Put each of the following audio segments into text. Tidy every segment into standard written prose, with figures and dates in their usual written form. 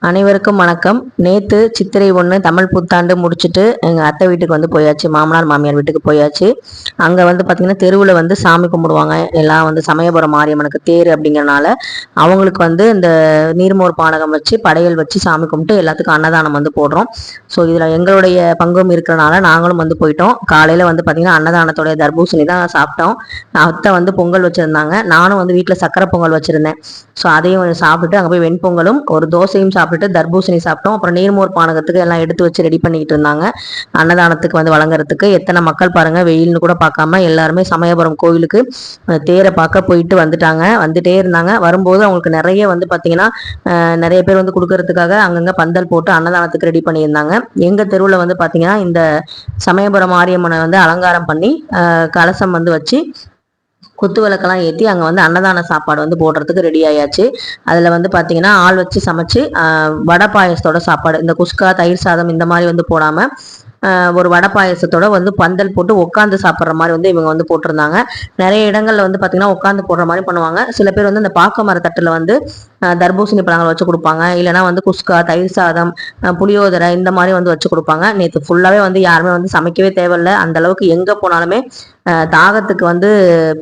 அனைவருக்கும் வணக்கம். நேற்று சித்திரை 1 தமிழ் புத்தாண்டு முடிச்சுட்டு எங்கள் அத்தை வீட்டுக்கு வந்து போயாச்சு. மாமனார் மாமியார் வீட்டுக்கு போயாச்சு. அங்கே வந்து பார்த்திங்கன்னா தெருவில் வந்து சாமி கும்பிடுவாங்க. எல்லாம் வந்து சமயபுரம் மாரியம்மனுக்கு தேர் அப்படிங்கிறனால அவங்களுக்கு வந்து இந்த நீர்மோர் பானகம் வச்சு படையல் வச்சு சாமி கும்பிட்டு எல்லாத்துக்கும் அன்னதானம் வந்து போடுறோம். ஸோ இதில் எங்களுடைய பங்கும் இருக்கிறனால நாங்களும் வந்து போயிட்டோம். காலையில் வந்து பார்த்திங்கன்னா அன்னதானத்தோடைய தர்பூசணி தான் சாப்பிட்டோம். அத்தை வந்து பொங்கல் வச்சுருந்தாங்க. நானும் வந்து வீட்டில் சக்கரை பொங்கல் வச்சுருந்தேன். ஸோ அதையும் சாப்பிட்டுட்டு அங்கே போய் வெண்பொங்கலும் ஒரு தோசையும் சாப்பிட்டுட்டு தர்பூசணி சாப்பிட்டோம். அப்புறம் நீர்மோர் பானகத்துக்கு எல்லாம் எடுத்து வச்சு ரெடி பண்ணிக்கிட்டு இருந்தாங்க. அன்னதானத்துக்கு வந்து வழங்குறதுக்கு எத்தனை மக்கள் பாருங்க, வெயில்னு கூட பார்க்காம எல்லாருமே சமயபுரம் கோவிலுக்கு தேரை பார்க்க போயிட்டு வந்துட்டே இருந்தாங்க. வரும்போது அவங்களுக்கு நிறைய வந்து பார்த்தீங்கன்னா நிறைய பேர் வந்து கொடுக்கறதுக்காக அங்கங்கே பந்தல் போட்டு அன்னதானத்துக்கு ரெடி பண்ணியிருந்தாங்க. எங்கள் தெருவில் வந்து பார்த்தீங்கன்னா இந்த சமயபுரம் மாரியம்மனை வந்து அலங்காரம் பண்ணி கலசம் வந்து வச்சு குத்து விளக்கெல்லாம் ஏற்றி அங்கே வந்து அன்னதான சாப்பாடு வந்து போடுறதுக்கு ரெடி ஆயாச்சு. அதில் வந்து பார்த்தீங்கன்னா ஆள் வச்சு சமைச்சு வடை பாயசத்தோட சாப்பாடு, இந்த குஸ்கா தயிர் சாதம் இந்த மாதிரி வந்து போடாமல் ஒரு வடை பாயசத்தோட வந்து பந்தல் போட்டு உட்காந்து சாப்பிட்ற மாதிரி வந்து இவங்க வந்து போட்டிருந்தாங்க. நிறைய இடங்கள்ல வந்து பார்த்தீங்கன்னா உட்காந்து போடுற மாதிரி பண்ணுவாங்க. சில பேர் வந்து இந்த பாக்க மரத்தட்டில் வந்து தர்பூசணி பழங்கள் வச்சு கொடுப்பாங்க. இல்லைனா வந்து குஸ்கா தயிர் சாதம் புளியோதரை இந்த மாதிரி வந்து வச்சு கொடுப்பாங்க. நேற்று ஃபுல்லாகவே வந்து யாருமே வந்து சமைக்கவே தேவையில்லை. அந்த அளவுக்கு எங்கே போனாலுமே தாகத்துக்கு வந்து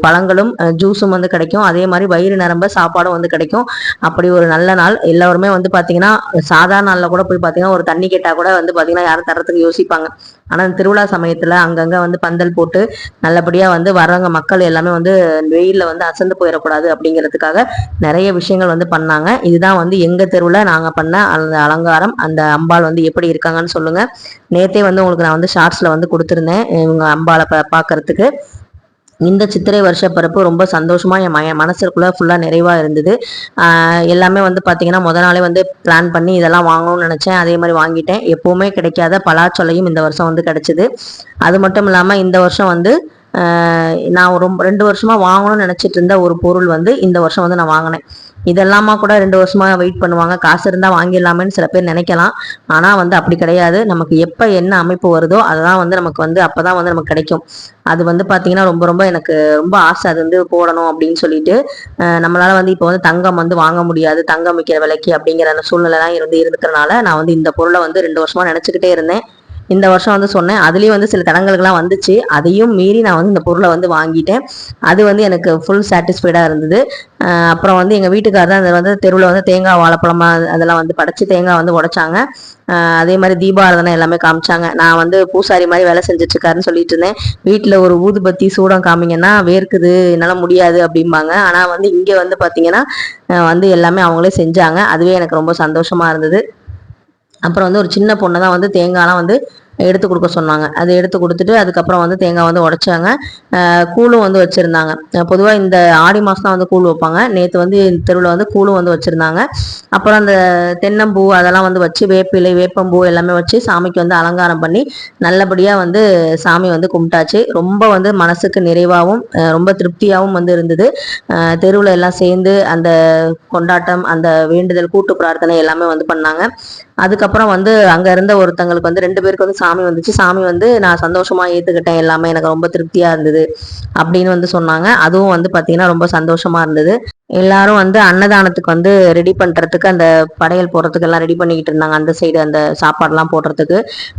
பழங்களும் ஜூஸும் வந்து கிடைக்கும். அதே மாதிரி வயிறு நிரம்ப சாப்பாடும் வந்து கிடைக்கும். அப்படி ஒரு நல்ல நாள். எல்லாருமே வந்து பார்த்தீங்கன்னா சாதாரண நாளில் கூட போய் பார்த்தீங்கன்னா ஒரு தண்ணி கேட்டால் கூட வந்து பார்த்தீங்கன்னா யாரும் தரத்துக்கு யோசிப்பாங்க. ஆனால் திருவிழா சமயத்தில் அங்கங்கே வந்து பந்தல் போட்டு நல்லபடியாக வந்து வர்றவங்க மக்கள் எல்லாமே வந்து வெயிலில் வந்து அசந்து போயிடக்கூடாது அப்படிங்கிறதுக்காக நிறைய விஷயங்கள் வந்து பண்ணாங்க. இதுதான் வந்து எங்கள் தெருவில் நாங்கள் பண்ண அந்த அலங்காரம். அந்த அம்பாள் வந்து எப்படி இருக்காங்கன்னு சொல்லுங்கள். நேற்றே வந்து உங்களுக்கு நான் வந்து ஷார்ட்ஸில் வந்து கொடுத்துருந்தேன் இவங்க அம்பாளை பார்க்கறதுக்கு. இந்த சித்திரை வருஷ பிறப்பு ரொம்ப சந்தோஷமா என் மனசுக்குள்ள ஃபுல்லா நிறைவா இருந்தது. எல்லாமே வந்து பாத்தீங்கன்னா நாளே வந்து பிளான் பண்ணி இதெல்லாம் வாங்கணும்னு நினைச்சேன். அதே மாதிரி வாங்கிட்டேன். எப்பவுமே கிடைக்காத பலாச்சொலையும் இந்த வருஷம் வந்து கிடைச்சிது. அது மட்டும் இல்லாம இந்த வருஷம் வந்து நான் ஒரு 2 வருஷமா வாங்கணும்னு நினைச்சிட்டு இருந்த ஒரு பொருள் வந்து இந்த வருஷம் வந்து நான் வாங்கினேன். இதெல்லாமா கூட 2 வருஷமா வெயிட் பண்ணுவாங்க, காசு இருந்தா வாங்கிடலாமேன்னு சில பேர் நினைக்கலாம். ஆனா வந்து அப்படி கிடையாது. நமக்கு எப்ப என்ன அமைப்பு வருதோ அதெல்லாம் வந்து நமக்கு வந்து அப்பதான் வந்து நமக்கு கிடைக்கும். அது வந்து பாத்தீங்கன்னா ரொம்ப ரொம்ப எனக்கு ரொம்ப ஆசை அது வந்து போடணும் அப்படின்னு சொல்லிட்டு. நம்மளால வந்து இப்போ வந்து தங்கம் வந்து வாங்க முடியாது, தங்கம் விற்கிற விலைக்கு அப்படிங்கிற அந்த சூழ்நிலை இருக்கிறனால நான் வந்து இந்த பொருளை வந்து 2 வருஷமா நினைச்சுக்கிட்டே இருந்தேன். இந்த வருஷம் வந்து சொன்னேன். அதுலேயும் வந்து சில தடங்கல்கள்லாம் வந்துச்சு. அதையும் மீறி நான் வந்து இந்த பொருளை வந்து வாங்கிட்டேன். அது வந்து எனக்கு ஃபுல் சாட்டிஸ்ஃபைடாக இருந்தது. அப்புறம் வந்து எங்கள் வீட்டுக்காரர் தான் வந்து தெருவில் வந்து தேங்காய் வாழைப்பழமா அதெல்லாம் வந்து படைச்சி தேங்காய் வந்து உடைச்சாங்க. அதே மாதிரி தீபாராதனை எல்லாமே காமிச்சாங்க. நான் வந்து பூசாரி மாதிரி வேலை செஞ்சுட்ருக்காருன்னு சொல்லிட்டு இருந்தேன். வீட்டில் ஒரு ஊதுபத்தி சூடம் காமிங்கன்னா வேர்க்குது, என்னால் முடியாது அப்படிம்பாங்க. ஆனால் வந்து இங்கே வந்து பார்த்தீங்கன்னா வந்து எல்லாமே அவங்களே செஞ்சாங்க. அதுவே எனக்கு ரொம்ப சந்தோஷமா இருந்தது. அப்புறம் வந்து ஒரு சின்ன பொண்ணை தான் வந்து தேங்காய்லாம் வந்து எடுத்து கொடுக்க சொன்னாங்க. அதை எடுத்து கொடுத்துட்டு அதுக்கப்புறம் வந்து தேங்காய் வந்து உடைச்சாங்க. கூழும் வந்து வச்சுருந்தாங்க. பொதுவாக இந்த ஆடி மாதம் தான் வந்து கூழ் வைப்பாங்க. நேற்று வந்து தெருவில் வந்து கூழும் வந்து வச்சுருந்தாங்க. அப்புறம் அந்த தென்னம்பூ அதெல்லாம் வந்து வச்சு வேப்பிலை வேப்பம்பூ எல்லாமே வச்சு சாமிக்கு வந்து அலங்காரம் பண்ணி நல்லபடியாக வந்து சாமி வந்து கும்பிட்டாச்சு. ரொம்ப வந்து மனசுக்கு நிறைவாகவும் ரொம்ப திருப்தியாகவும் வந்து இருந்தது. தெருவில் எல்லாம் சேர்ந்து அந்த கொண்டாட்டம், அந்த வேண்டுதல், கூட்டு பிரார்த்தனை எல்லாமே வந்து பண்ணாங்க. அதுக்கப்புறம் வந்து அங்க இருந்த ஒருத்தங்களுக்கு வந்து 2 பேருக்கு வந்து சாமி வந்துச்சு. சாமி வந்து நான் சந்தோஷமா ஏத்துக்கிட்டேன், எல்லாமே எனக்கு ரொம்ப திருப்தியா இருந்தது அப்படின்னு வந்து சொன்னாங்க. அதுவும் வந்து பாத்தீங்கன்னா ரொம்ப சந்தோஷமா இருந்தது. எல்லாரும் வந்து அன்னதானத்துக்கு வந்து ரெடி பண்றதுக்கு அந்த படையல் போடுறதுக்கு எல்லாம் ரெடி பண்ணிக்கிட்டு இருந்தாங்க. அந்த சைடு அந்த சாப்பாடுலாம் போடுறதுக்கு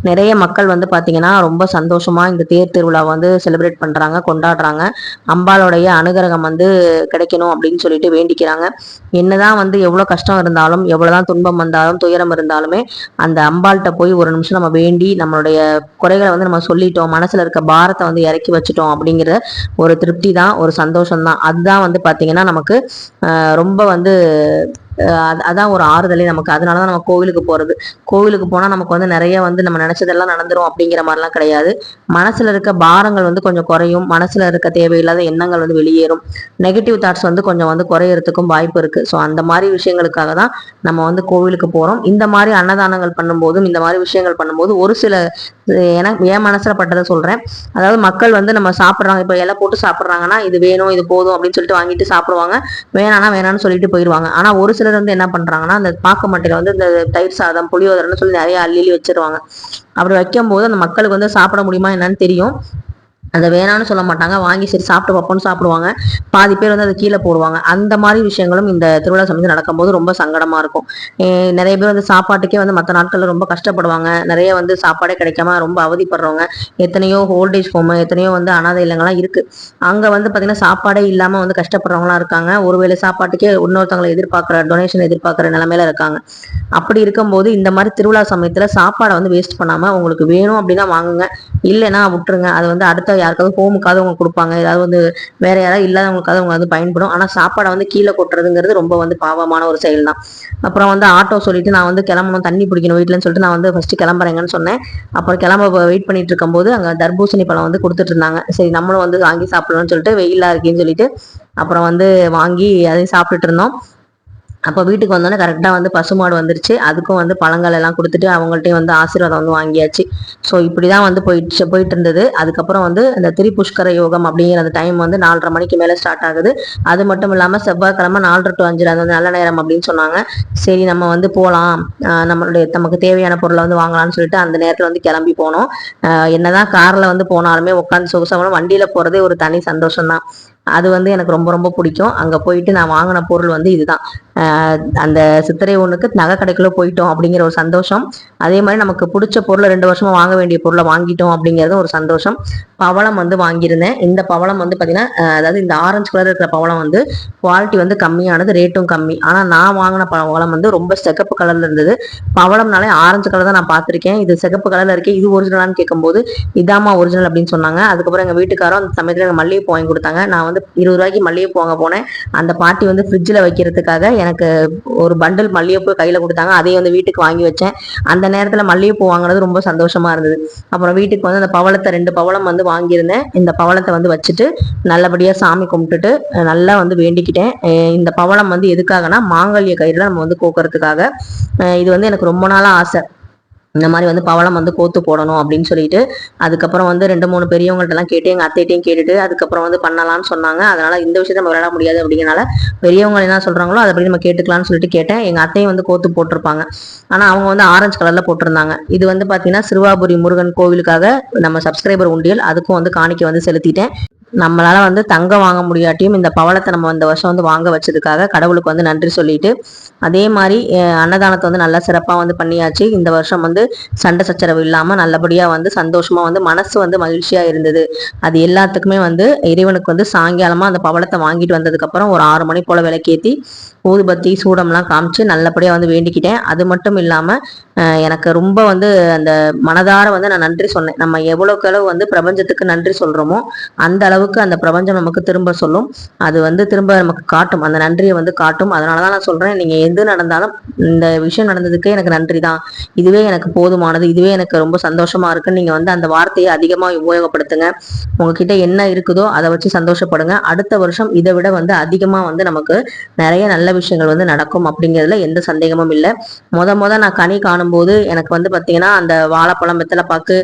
நிறைய மக்கள் வந்து பாத்தீங்கன்னா ரொம்ப சந்தோஷமா இந்த தேர் திருவிழா வந்து செலிப்ரேட் பண்றாங்க, கொண்டாடுறாங்க. அம்பாளுடைய அனுகிரகம் வந்து கிடைக்கணும் அப்படின்னு சொல்லிட்டு வேண்டிக்கிறாங்க. என்னதான் வந்து எவ்வளவு கஷ்டம் இருந்தாலும், எவ்வளவுதான் துன்பம் வந்தாலும், துயரம் இருந்தாலுமே அந்த அம்பாள்கிட்ட போய் ஒரு நிமிஷம் நம்ம வேண்டி நம்மளுடைய குறைகளை வந்து நம்ம சொல்லிட்டோம், மனசுல இருக்க பாரத்தை வந்து இறக்கி வச்சுட்டோம் அப்படிங்கிற ஒரு திருப்தி தான், ஒரு சந்தோஷம் தான். அதுதான் வந்து பாத்தீங்கன்னா நமக்கு ரொம்ப வந்து அதான் ஒரு ஆறுதலே நமக்கு. அதனாலதான் நம்ம கோவிலுக்கு போறது. கோவிலுக்கு போனா நமக்கு வந்து நிறைய வந்து நம்ம நினைச்சதெல்லாம் நடந்துரும் அப்படிங்கிற மாதிரிலாம் கிடையாது. மனசுல இருக்க பாரங்கள் வந்து கொஞ்சம் குறையும், மனசுல இருக்க தேவையில்லாத எண்ணங்கள் வந்து வெளியேறும், நெகட்டிவ் தாட்ஸ் வந்து கொஞ்சம் வந்து குறையறதுக்கும் வாய்ப்பு இருக்கு. ஸோ அந்த மாதிரி விஷயங்களுக்காக தான் நம்ம வந்து கோவிலுக்கு போறோம். இந்த மாதிரி அன்னதானங்கள் பண்ணும்போதும் இந்த மாதிரி விஷயங்கள் பண்ணும்போது ஒரு சில எனக்கு என் மனசுல பட்டதை சொல்றேன். அதாவது மக்கள் வந்து நம்ம சாப்பிட்றாங்க, இப்போ இலை போட்டு சாப்பிட்றாங்கன்னா இது வேணும் இது போதும் அப்படின்னு சொல்லிட்டு வாங்கிட்டு சாப்பிடுவாங்க. வேணாம்னு சொல்லிட்டு போயிடுவாங்க. ஆனா ஒரு சிலர் வந்து என்ன பண்றாங்கன்னா அந்த பாக்க மட்டையில வந்து இந்த தயிர் சாதம் புளியோதரைன்னு சொல்லி நிறைய அள்ளி வச்சிருவாங்க. அப்படி வைக்கும் போது அந்த மக்களுக்கு வந்து சாப்பிட முடியுமா என்னன்னு தெரியும். அதை வேணான்னு சொல்ல மாட்டாங்க, வாங்கி சரி சாப்பிட்டு பார்ப்போம்னு சாப்பிடுவாங்க. பாதி பேர் வந்து அதை கீழே போடுவாங்க. அந்த மாதிரி விஷயங்களும் இந்த திருவிழா சமயத்தில் நடக்கும்போது ரொம்ப சங்கடமா இருக்கும். நிறைய பேர் வந்து சாப்பாட்டுக்கே வந்து மற்ற நாட்கள்ல ரொம்ப கஷ்டப்படுவாங்க. நிறைய வந்து சாப்பாடே கிடைக்காம ரொம்ப அவதிப்படுறவங்க, எத்தனையோ ஓல்டேஜ் ஹோம், எத்தனையோ வந்து அனாதை இல்லங்கள்லாம் இருக்கு. அங்க வந்து பாத்தீங்கன்னா சாப்பாடே இல்லாம வந்து கஷ்டப்படுறவங்களாம் இருக்காங்க. ஒருவேளை சாப்பாட்டுக்கே இன்னொருத்தவங்களை எதிர்பார்க்குற டொனேஷன் எதிர்பார்க்குற நிலைமையில இருக்காங்க. அப்படி இருக்கும்போது இந்த மாதிரி திருவிழா சமயத்துல சாப்பாடை வந்து வேஸ்ட் பண்ணாம உங்களுக்கு வேணும் அப்படின்னா வாங்குங்க, இல்லைன்னா விட்டுருங்க. அது வந்து அடுத்த யாருக்காவது ஹோமுக்காவது அவங்க கொடுப்பாங்க, ஏதாவது வந்து வேற யாராவது இல்லாதவங்களுக்காவது அவங்க வந்து பயன்படும். ஆனா சாப்பாடை வந்து கீழே கொட்டுறதுங்கிறது ரொம்ப வந்து பாவமான ஒரு செயல் தான். அப்புறம் வந்து ஆட்டோ சொல்லிட்டு நான் வந்து கிளம்பணும், தண்ணி பிடிக்கணும் வீட்டுலன்னு சொல்லிட்டு நான் வந்து ஃபர்ஸ்ட் கிளம்புறேங்கன்னு சொன்னேன். அப்புறம் கிளம்ப வெயிட் பண்ணிட்டு இருக்கும்போது அங்க தர்பூசணி பழம் வந்து கொடுத்துட்டு இருந்தாங்க. சரி நம்மளும் வந்து வாங்கி சாப்பிடலாம்னு சொல்லிட்டு, வெயிலா இருக்கேன்னு சொல்லிட்டு அப்புறம் வந்து வாங்கி அதையும் சாப்பிட்டுட்டு இருந்தோம். அப்போ வீட்டுக்கு வந்தோடனே கரெக்டாக வந்து பசுமாடு வந்துருச்சு. அதுக்கும் வந்து பழங்கள் எல்லாம் கொடுத்துட்டு அவங்கள்ட்டையும் வந்து ஆசீர்வாதம் வந்து வாங்கியாச்சு. ஸோ இப்படி தான் வந்து போயிட்டு இருந்தது. அதுக்கப்புறம் வந்து இந்த திரிபுஷ்கர யோகம் அப்படிங்கிற அந்த டைம் வந்து 4:30 மணிக்கு மேலே ஸ்டார்ட் ஆகுது. அது மட்டும் இல்லாமல் செவ்வாய்க்கிழமை 4 to 5 அந்த நல்ல நேரம் அப்படின்னு சொன்னாங்க. சரி நம்ம வந்து போகலாம், நமக்கு தேவையான பொருளை வந்து வாங்கலாம்னு சொல்லிட்டு அந்த நேரத்தில் வந்து கிளம்பி போனோம். என்னதான் காரில் வந்து போனாலுமே உட்காந்து சொகுசாக வண்டியில் போகிறதே ஒரு தனி சந்தோஷம் தான். அது வந்து எனக்கு ரொம்ப ரொம்ப பிடிக்கும். அங்கே போயிட்டு நான் வாங்கின பொருள் வந்து இதுதான். அந்த சித்திரை ஒண்ணுக்கு நகை கடைக்குள்ள போயிட்டோம் அப்படிங்கிற ஒரு சந்தோஷம். அதே மாதிரி நமக்கு பிடிச்ச பொருளை 2 வருஷமா வாங்க வேண்டிய பொருளை வாங்கிட்டோம் அப்படிங்கிறது ஒரு சந்தோஷம். பவளம் வந்து வாங்கியிருந்தேன். இந்த பவளம் வந்து பாத்தீங்கன்னா அதாவது இந்த ஆரஞ்சு கலர் இருக்கிற பவளம் வந்து குவாலிட்டி வந்து கம்மியானது, ரேட்டும் கம்மி. ஆனா நான் வாங்கின பவளம் வந்து ரொம்ப சிகப்பு கலர்ல இருந்தது. பவளம்னாலே ஆரஞ்சு கலர் தான் நான் பார்த்திருக்கேன். இது சிகப்பு கலர்ல இருக்கு, இது ஒரிஜினலான்னு கேட்கும்போது இதாமா ஒரிஜினல் அப்படின்னு சொன்னாங்க. அதுக்கப்புறம் எங்க வீட்டுக்காரரும் அந்த சமயத்துல எனக்கு மல்லிகைப்பூ வாங்கி கொடுத்தாங்க. நான் வந்து 20 ரூபாய்க்கு மல்லிகைப்பூ வாங்க போனேன். அந்த பாட்டி வந்து ஃப்ரிட்ஜில் வைக்கிறதுக்காக எனக்கு ஒரு பண்டில் மல்லிகைப்பூ கையில கொடுத்தாங்க. அதையும் வந்து வீட்டுக்கு வாங்கி வச்சேன். அந்த நேரத்துல மல்லிகைப்பூ வாங்கினது ரொம்ப சந்தோஷமா இருந்தது. அப்புறம் வீட்டுக்கு வந்து அந்த பவளத்தை 2 பவளம் வந்து வாங்கியிருந்தேன். இந்த பவளத்தை வந்து வச்சுட்டு நல்லபடியா சாமி கும்பிட்டுட்டு நல்லா வந்து வேண்டிக்கிட்டேன். இந்த பவளம் வந்து எதுக்காகனா மாங்கல்ய கயிறுல நம்ம வந்து கோக்கறதுக்காக. இது வந்து எனக்கு ரொம்ப நாளா ஆசை, இந்த மாதிரி வந்து பவளம் வந்து கோத்து போடணும் அப்படின்னு சொல்லிட்டு. அதுக்கப்புறம் வந்து 2-3 பெரியவங்கள்ட்ட எல்லாம் கேட்டு எங்க அத்தைட்டையும் கேட்டுட்டு அதுக்கப்புறம் வந்து பண்ணலாம்னு சொன்னாங்க. அதனால இந்த விஷயத்த நம்ம விளையாட முடியாது அப்படிங்கிறனால பெரியவங்க என்ன சொல்றாங்களோ அதை படி நம்ம கேட்டுக்கலாம்னு சொல்லிட்டு கேட்டேன். எங்க அத்தையும் வந்து கோத்து போட்டிருப்பாங்க. ஆனா அவங்க வந்து ஆரஞ்சு கலர்ல போட்டிருந்தாங்க. இது வந்து பாத்தீங்கன்னா சிறுவாபுரி முருகன் கோவிலுக்காக நம்ம சப்ஸ்கிரைபர் உண்டியல், அதுக்கும் வந்து காணிக்கை வந்து செலுத்திட்டேன். நம்மளால வந்து தங்கம் வாங்க முடியாட்டியும் இந்த பவளத்தை நம்ம இந்த வருஷம் வந்து வாங்க வச்சதுக்காக கடவுளுக்கு வந்து நன்றி சொல்லிட்டு, அதே மாதிரி அன்னதானத்தை வந்து நல்லா சிறப்பா வந்து பண்ணியாச்சு. இந்த வருஷம் வந்து சண்டை சச்சரவு இல்லாம நல்லபடியா வந்து சந்தோஷமா வந்து மனசு வந்து மகிழ்ச்சியா இருந்தது. அது எல்லாத்துக்குமே வந்து இறைவனுக்கு வந்து சாயங்காலமா அந்த பவளத்தை வாங்கிட்டு வந்ததுக்கு அப்புறம் ஒரு 6 மணி போல விளக்கேத்தி ஊதுபத்தி சூடம்லாம் காமிச்சு நல்லபடியா வந்து வேண்டிக்கிட்டேன். அது மட்டும் இல்லாம எனக்கு ரொம்ப வந்து அந்த மனதார வந்து நான் நன்றி சொன்னேன். நம்ம எவ்வளவுக்கு அளவு வந்து பிரபஞ்சத்துக்கு நன்றி சொல்றோமோ அந்த அளவுக்கு அந்த பிரபஞ்சம் நமக்கு திரும்ப சொல்லும். அது வந்து திரும்ப நமக்கு காட்டும், அந்த நன்றியை வந்து காட்டும். அதனாலதான் நான் சொல்றேன், நீங்க எது நடந்தாலும் இந்த விஷயம் நடந்ததுக்கு எனக்கு நன்றி தான், இதுவே எனக்கு போதுமானது, இதுவே எனக்கு ரொம்ப சந்தோஷமா இருக்குன்னு நீங்க வந்து அந்த வார்த்தையை அதிகமா உபயோகப்படுத்துங்க. உங்ககிட்ட என்ன இருக்குதோ அதை வச்சு சந்தோஷப்படுங்க. அடுத்த வருஷம் இதை விட வந்து அதிகமா வந்து நமக்கு நிறைய நல்ல விஷயங்கள் வந்து நடக்கும் அப்படிங்கிறதுல எந்த சந்தேகமும் இல்லை. முத நான் கனி காணும்போது எனக்கு வந்து பாத்தீங்கன்னா அந்த வாழைப்பழம், வெத்தலைப்பாக்கு,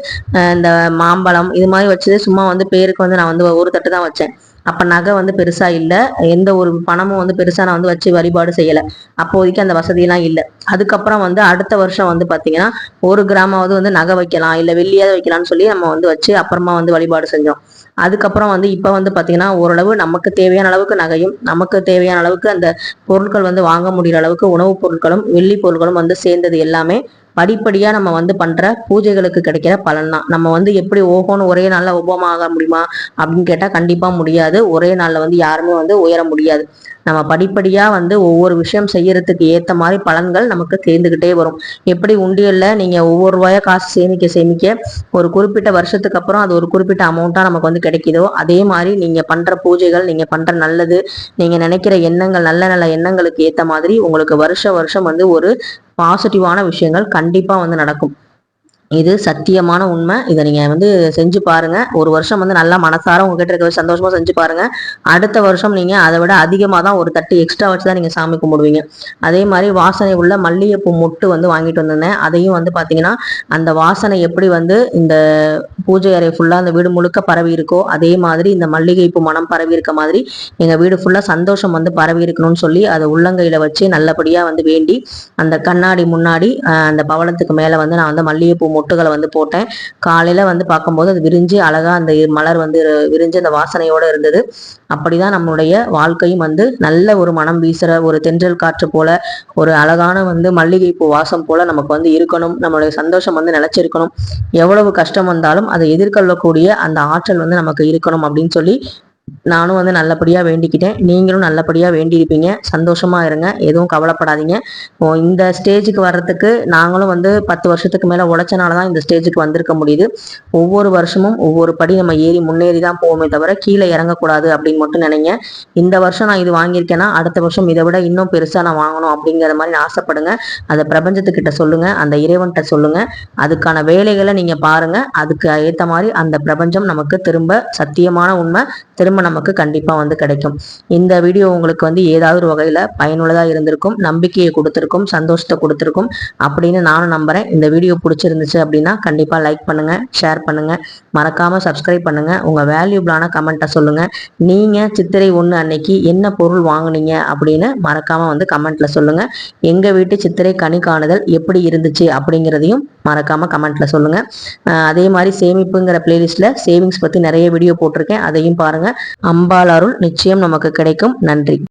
இந்த மாம்பழம் இது மாதிரி வச்சது சும்மா வந்து பேருக்கு வந்து நான் வந்து ஒரு தட்டு தான் வச்சேன். அப்ப நகை வந்து பெருசா இல்ல, எந்த ஒரு பணமும் வந்து பெருசா நான் வந்து வச்சு வழிபாடு செய்யல. அப்போதைக்கு அந்த வசதியெல்லாம் இல்லை. அதுக்கப்புறம் வந்து அடுத்த வருஷம் வந்து பாத்தீங்கன்னா 1 கிராமாவது வந்து நகை வைக்கலாம், இல்ல வெள்ளியாவது வைக்கலாம்னு சொல்லி நம்ம வந்து வச்சு அப்புறமா வந்து வழிபாடு செஞ்சோம். அதுக்கப்புறம் வந்து இப்ப வந்து பாத்தீங்கன்னா ஓரளவு நமக்கு தேவையான அளவுக்கு நகையும், நமக்கு தேவையான அளவுக்கு அந்த பொருட்கள் வந்து வாங்க முடிகிற அளவுக்கு உணவுப் பொருட்களும் வெள்ளி பொருட்களும் வந்து சேர்ந்தது எல்லாமே படிப்படியா நம்ம வந்து பண்ற பூஜைகளுக்கு கிடைக்கிற பலன் தான். நம்ம வந்து எப்படி ஓஹோன்னு ஒரே நாள்ல உபமாக முடியுமா அப்படின்னு கேட்டா கண்டிப்பா முடியாது. ஒரே நாள்ல வந்து யாருமே வந்து உயர முடியாது. நம்ம படிப்படியா வந்து ஒவ்வொரு விஷயம் செய்யறதுக்கு ஏத்த மாதிரி பலன்கள் நமக்கு சேர்ந்துகிட்டே வரும். எப்படி உண்டியல்ல நீங்க ஒவ்வொரு ரூபாயா காசு சேமிக்க சேமிக்க ஒரு குறிப்பிட்ட வருஷத்துக்கு அப்புறம் அது ஒரு குறிப்பிட்ட அமௌண்ட்டா நமக்கு வந்து கிடைக்குதோ, அதே மாதிரி நீங்க பண்ற பூஜைகள், நீங்க பண்ற நல்லது, நீங்க நினைக்கிற எண்ணங்கள், நல்ல நல்ல எண்ணங்களுக்கு ஏத்த மாதிரி உங்களுக்கு வருஷம் வந்து ஒரு பாசிட்டிவான விஷயங்கள் கண்டிப்பா வந்து நடக்கும். இது சத்தியமான உண்மை. இதை நீங்க வந்து செஞ்சு பாருங்க. ஒரு வருஷம் வந்து நல்லா மனசார உங்ககிட்ட இருக்க சந்தோஷமா செஞ்சு பாருங்க. அடுத்த வருஷம் நீங்க அதை விட அதிகமா தான் ஒரு தட்டு எக்ஸ்ட்ரா வச்சுதான் நீங்க சாமி கும்பிடுவீங்க. அதே மாதிரி வாசனை உள்ள மல்லிகைப்பூ மொட்டு வந்து வாங்கிட்டு வந்திருந்தேன். அதையும் வந்து பாத்தீங்கன்னா அந்த வாசனை எப்படி வந்து இந்த பூஜை அறை ஃபுல்லா அந்த வீடு முழுக்க பரவி இருக்கோ, அதே மாதிரி இந்த மல்லிகைப்பூ மனம் பரவி இருக்க மாதிரி எங்க வீடு ஃபுல்லா சந்தோஷம் வந்து பரவி இருக்கணும்னு சொல்லி அதை உள்ளங்கையில வச்சு நல்லபடியா வந்து வேண்டி அந்த கண்ணாடி முன்னாடி அந்த பவளத்துக்கு மேல வந்து நான் வந்து மல்லிகைப்பூ மொட்டுகளை வந்து போட்டேன். காலையில வந்து பார்க்கும்போது அது விரிஞ்சு அழகா அந்த மலர் வந்து விரிஞ்சு அந்த வாசனையோட இருந்தது. அப்படிதான் நம்மளுடைய வாழ்க்கையும் வந்து நல்ல ஒரு மனம் வீசுற ஒரு தென்றல் காற்று போல, ஒரு அழகான வந்து மல்லிகை பூ வாசம் போல நமக்கு வந்து இருக்கணும். நம்மளுடைய சந்தோஷம் வந்து நிலைச்சிருக்கணும். எவ்வளவு கஷ்டம் வந்தாலும் அதை எதிர்கொள்ளக்கூடிய அந்த ஆற்றல் வந்து நமக்கு இருக்கணும் அப்படின்னு சொல்லி நானும் வந்து நல்லபடியா வேண்டிக்கிட்டேன். நீங்களும் நல்லபடியா வேண்டியிருப்பீங்க. சந்தோஷமா இருங்க, எதுவும் கவலைப்படாதீங்க. இந்த ஸ்டேஜுக்கு வர்றதுக்கு நாங்களும் வந்து 10 வருஷத்துக்கு மேல உழைச்சனாலதான் இந்த ஸ்டேஜுக்கு வந்திருக்க முடியுது. ஒவ்வொரு வருஷமும் ஒவ்வொரு படி நம்ம ஏறி முன்னேறி தான் போவோமே தவிர கீழே இறங்கக்கூடாது அப்படின்னு மட்டும் நினைங்க. இந்த வருஷம் நான் இது வாங்கியிருக்கேன்னா அடுத்த வருஷம் இதை விட இன்னும் பெருசா நான் வாங்கணும் அப்படிங்கிற மாதிரி ஆசைப்படுங்க. அதை பிரபஞ்சத்துக்கிட்ட சொல்லுங்க, அந்த இறைவன்கிட்ட சொல்லுங்க. அதுக்கான வேலைகளை நீங்க பாருங்க. அதுக்கு ஏத்த மாதிரி அந்த பிரபஞ்சம் நமக்கு திரும்ப சத்தியமான உண்மை திரும்ப நமக்கு கண்டிப்பா வந்து கிடைக்கும். இந்த வீடியோ உங்களுக்கு வந்து ஏதாவது ஒரு வகையில பயனுள்ளதா இருந்திருக்கும், நம்பிக்கையை கொடுத்திருக்கும், சந்தோஷத்தை கொடுத்திருக்கும் அப்படின்னு நானும் நம்புறேன். இந்த வீடியோ பிடிச்சிருந்துச்சு அப்படின்னா கண்டிப்பா லைக் பண்ணுங்க, ஷேர் பண்ணுங்க, மறக்காம சப்ஸ்கிரைப் பண்ணுங்க. உங்க வேல்யூபிளான கமெண்ட்டை சொல்லுங்க. நீங்க சித்திரை 1 அன்னைக்கு என்ன பொருள் வாங்குனீங்க அப்படின்னு மறக்காம வந்து கமெண்ட்ல சொல்லுங்க. எங்க வீட்டு சித்திரை கனி காணுதல் எப்படி இருந்துச்சு அப்படிங்கிறதையும் மறக்காம கமெண்ட்ல சொல்லுங்க. அதே மாதிரி சேமிப்புங்கிற பிளேலிஸ்ட்ல சேவிங்ஸ் பத்தி நிறைய வீடியோ போட்டிருக்கேன், அதையும் பாருங்க. அம்பாள் அருள் நிச்சயம் நமக்கு கிடைக்கும். நன்றி.